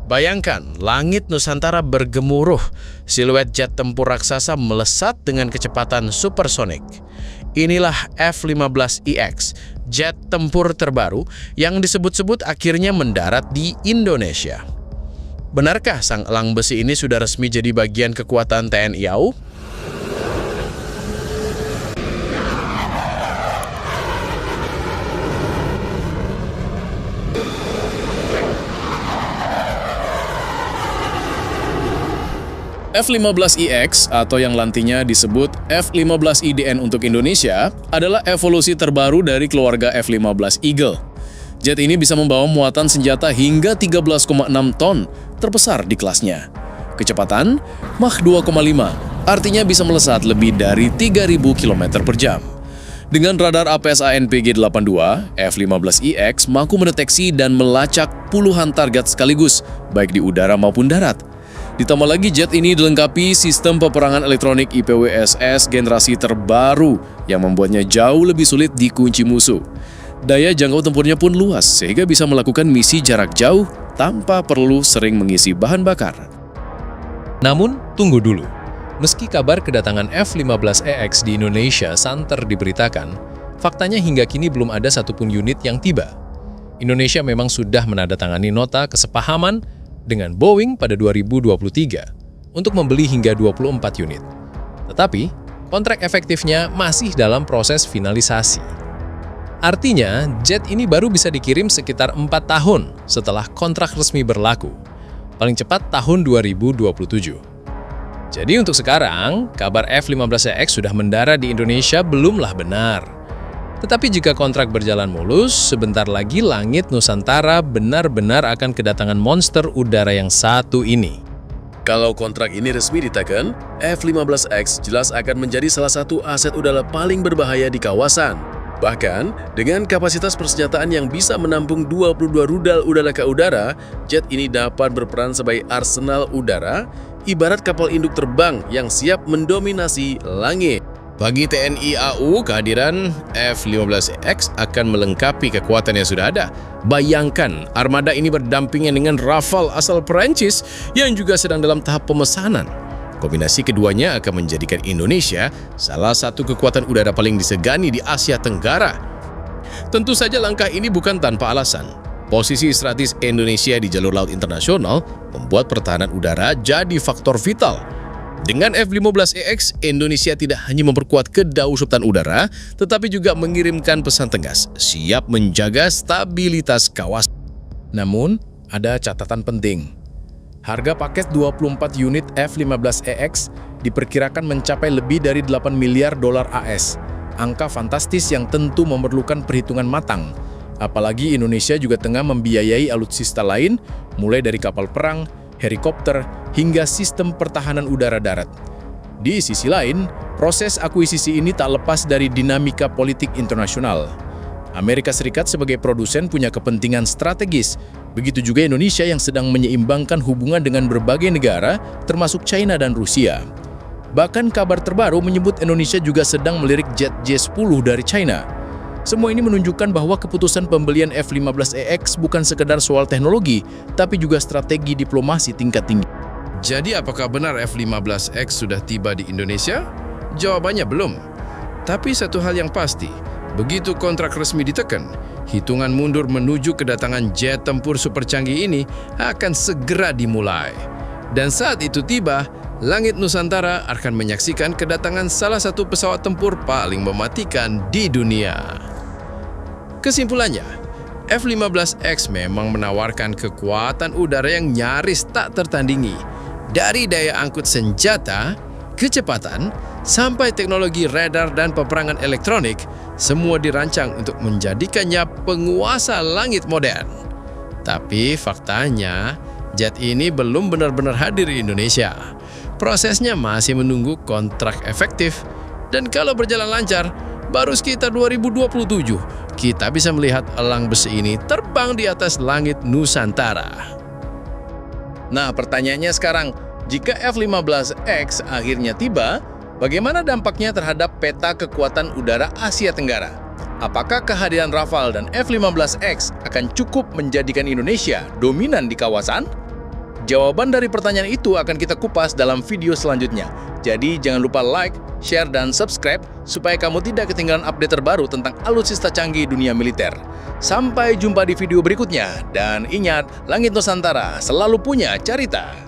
Bayangkan, langit Nusantara bergemuruh, siluet jet tempur raksasa melesat dengan kecepatan supersonik. Inilah F-15EX, jet tempur terbaru yang disebut-sebut akhirnya mendarat di Indonesia. Benarkah sang elang besi ini sudah resmi jadi bagian kekuatan TNI AU? F-15EX atau yang lantinya disebut F-15IDN untuk Indonesia adalah evolusi terbaru dari keluarga F-15 Eagle. Jet ini bisa membawa muatan senjata hingga 13,6 ton, terbesar di kelasnya. Kecepatan Mach 2,5, artinya bisa melesat lebih dari 3.000 km per jam. Dengan radar APS ANPG-82, F-15EX mampu mendeteksi dan melacak puluhan target sekaligus, baik di udara maupun darat. Ditambah lagi jet ini dilengkapi sistem peperangan elektronik IPWSS generasi terbaru yang membuatnya jauh lebih sulit dikunci musuh. Daya jangkau tempurnya pun luas sehingga bisa melakukan misi jarak jauh tanpa perlu sering mengisi bahan bakar. Namun, tunggu dulu. Meski kabar kedatangan F-15EX di Indonesia santer diberitakan, faktanya hingga kini belum ada satupun unit yang tiba. Indonesia memang sudah menandatangani nota kesepahaman dengan Boeing pada 2023 untuk membeli hingga 24 unit. Tetapi, kontrak efektifnya masih dalam proses finalisasi. Artinya, jet ini baru bisa dikirim sekitar 4 tahun setelah kontrak resmi berlaku, paling cepat tahun 2027. Jadi untuk sekarang, kabar F-15EX sudah mendarat di Indonesia belumlah benar. Tetapi jika kontrak berjalan mulus, sebentar lagi langit Nusantara benar-benar akan kedatangan monster udara yang satu ini. Kalau kontrak ini resmi ditekan, F-15X jelas akan menjadi salah satu aset udara paling berbahaya di kawasan. Bahkan, dengan kapasitas persenjataan yang bisa menampung 22 rudal udara ke udara, jet ini dapat berperan sebagai arsenal udara, ibarat kapal induk terbang yang siap mendominasi langit. Bagi TNI AU, kehadiran F-15EX akan melengkapi kekuatan yang sudah ada. Bayangkan, armada ini berdampingan dengan Rafale asal Perancis yang juga sedang dalam tahap pemesanan. Kombinasi keduanya akan menjadikan Indonesia salah satu kekuatan udara paling disegani di Asia Tenggara. Tentu saja langkah ini bukan tanpa alasan. Posisi strategis Indonesia di jalur laut internasional membuat pertahanan udara jadi faktor vital. Dengan F-15EX, Indonesia tidak hanya memperkuat kedaulatan udara, tetapi juga mengirimkan pesan tegas, siap menjaga stabilitas kawasan. Namun, ada catatan penting. Harga paket 24 unit F-15EX diperkirakan mencapai lebih dari 8 miliar dolar AS. Angka fantastis yang tentu memerlukan perhitungan matang. Apalagi Indonesia juga tengah membiayai alutsista lain, mulai dari kapal perang, helikopter, hingga sistem pertahanan udara darat. Di sisi lain, proses akuisisi ini tak lepas dari dinamika politik internasional. Amerika Serikat sebagai produsen punya kepentingan strategis, begitu juga Indonesia yang sedang menyeimbangkan hubungan dengan berbagai negara, termasuk China dan Rusia. Bahkan kabar terbaru menyebut Indonesia juga sedang melirik jet J-10 dari China. Semua ini menunjukkan bahwa keputusan pembelian F-15EX bukan sekedar soal teknologi, tapi juga strategi diplomasi tingkat tinggi. Jadi apakah benar F-15X sudah tiba di Indonesia? Jawabannya belum. Tapi satu hal yang pasti, begitu kontrak resmi ditekan, hitungan mundur menuju kedatangan jet tempur super canggih ini akan segera dimulai. Dan saat itu tiba, langit Nusantara akan menyaksikan kedatangan salah satu pesawat tempur paling mematikan di dunia. Kesimpulannya, F-15X memang menawarkan kekuatan udara yang nyaris tak tertandingi. Dari daya angkut senjata, kecepatan, sampai teknologi radar dan peperangan elektronik, semua dirancang untuk menjadikannya penguasa langit modern. Tapi faktanya, jet ini belum benar-benar hadir di Indonesia. Prosesnya masih menunggu kontrak efektif. Dan kalau berjalan lancar, baru sekitar 2027, kita bisa melihat elang besi ini terbang di atas langit Nusantara. Nah, pertanyaannya sekarang, jika F-15X akhirnya tiba, bagaimana dampaknya terhadap peta kekuatan udara Asia Tenggara? Apakah kehadiran Rafale dan F-15X akan cukup menjadikan Indonesia dominan di kawasan? Jawaban dari pertanyaan itu akan kita kupas dalam video selanjutnya. Jadi jangan lupa like, share, dan subscribe supaya kamu tidak ketinggalan update terbaru tentang alutsista canggih dunia militer. Sampai jumpa di video berikutnya, dan ingat, Langit Nusantara selalu punya cerita.